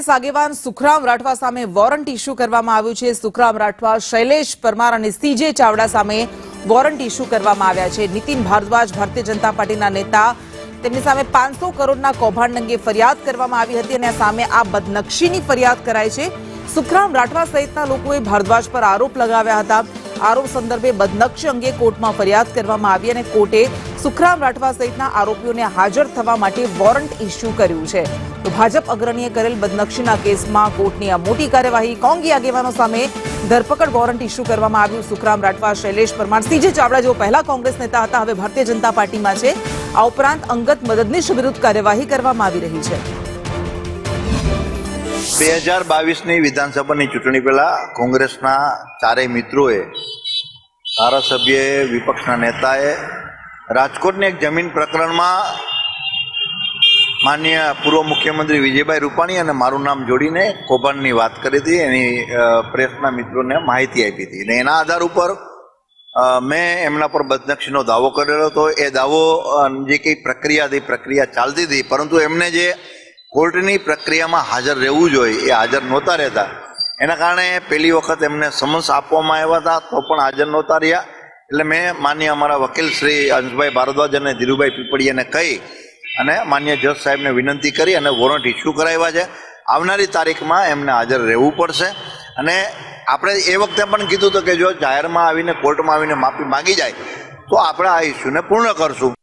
કોંગ્રેસ આગેવાન સુખરામ રાઠવા સામે warrant issue કરવામાં આવ્યું છે। સુખરામ રાઠવા, શૈલેષ પરમાર અને સીજે ચાવડા સામે વોરંટ ઇસ્યુ કરવામાં આવ્યા છે। નીતિન ભારદ્વાજ, ભારતીય જનતા પાર્ટીના નેતા, તેમની સામે 500 કરોડના કૌભાંડ અંગે ફરિયાદ કરવામાં આવી હતી અને સામે આ બદનક્ષીની ફરિયાદ કરાઈ છે। સુખરામ રાઠવા સહિતના લોકોએ ભારદ્વાજ પર આરોપ લગાવ્યા હતા। આરોપ સંદર્ભે બદનક્ષી અંગે કોર્ટમાં ફરિયાદ કરવામાં આવી અને કોર્ટે સુખરામ રાઠવા સહિતના આરોપીઓને હાજર થવા માટે વોરંટ ઇસ્યુ કર્યું છે। તો ભાજપ અગ્રણીએ કરેલ બદનક્ષીના કેસમાં કોર્ટની આ મોટી કાર્યવાહી। કોંગી આગેવાનો સામે ધરપકડ વોરંટ ઇસ્યુ કરવામાં આવ્યું। સુખરામ રાઠવા, શૈલેષ પરમાર, સીજે ચાવડા જેઓ પહેલા કોંગ્રેસ નેતા હતા, હવે ભારતીય જનતા પાર્ટીમાં છે। આ ઉપરાંત અંગત મદદનીશ વિરુદ્ધ કાર્યવાહી કરવામાં આવી રહી છે। 2022ની વિધાનસભાની ચૂંટણી પહેલા કોંગ્રેસના ચારેય મિત્રોએ, ધારાસભ્યએ, વિપક્ષના નેતાએ રાજકોટની એક જમીન પ્રકરણમાં માનનીય પૂર્વ મુખ્યમંત્રી વિજયભાઈ રૂપાણી અને મારું નામ જોડીને કૌભાંડની વાત કરી હતી। એની પ્રેસના મિત્રોને માહિતી આપી હતી અને એના આધાર ઉપર મેં એમના પર બદનક્ષીનો દાવો કરેલો હતો। એ દાવો જે કંઈ પ્રક્રિયા હતી, પ્રક્રિયા ચાલતી હતી, પરંતુ એમને જે કોર્ટની પ્રક્રિયામાં હાજર રહેવું જોઈએ એ હાજર નહોતા રહેતા। એના કારણે પહેલી વખત એમને સમન્સ આપવામાં આવ્યા હતા તો પણ હાજર નહોતા રહ્યા। એટલે મેં માન્ય અમારા વકીલ શ્રી અંશભાઈ ભારદ્વાજ અને ધીરુભાઈ પીપળિયાને કહી અને માન્ય જજ સાહેબને વિનંતી કરી અને વોરંટ ઇસ્યુ કરાવ્યા છે। આવનારી તારીખમાં એમને હાજર રહેવું પડશે અને આપણે એ વખતે પણ કીધું હતું કે જો જાહેરમાં આવીને કોર્ટમાં આવીને માફી માગી જાય તો આપણે આ ઇસ્યુને પૂર્ણ કરશું।